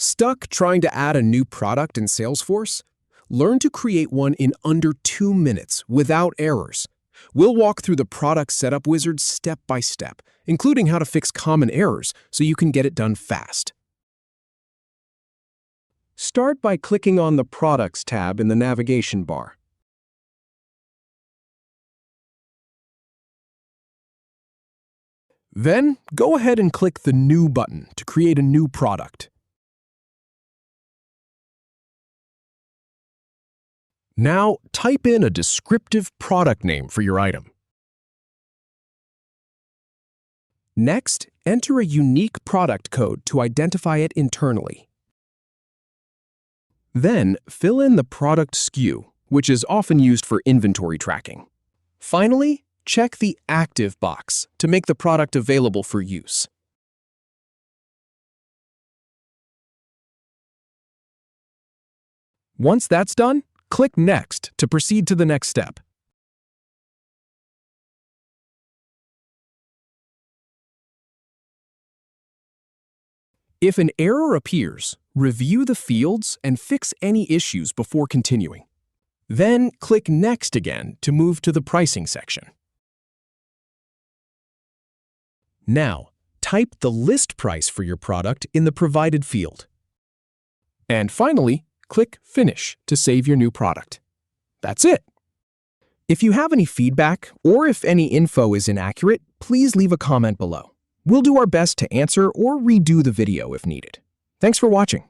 Stuck trying to add a new product in Salesforce? Learn to create one in under 2 minutes without errors. We'll walk through the product setup wizard step by step, including how to fix common errors so you can get it done fast. Start by clicking on the Products tab in the navigation bar. Then, go ahead and click the New button to create a new product. Now, type in a descriptive product name for your item. Next, enter a unique product code to identify it internally. Then, fill in the product SKU, which is often used for inventory tracking. Finally, check the Active box to make the product available for use. Once that's done, click Next to proceed to the next step. If an error appears, review the fields and fix any issues before continuing. Then click Next again to move to the pricing section. Now, type the list price for your product in the provided field. And finally, click Finish to save your new product. That's it. If you have any feedback or if any info is inaccurate, please leave a comment below. We'll do our best to answer or redo the video if needed. Thanks for watching.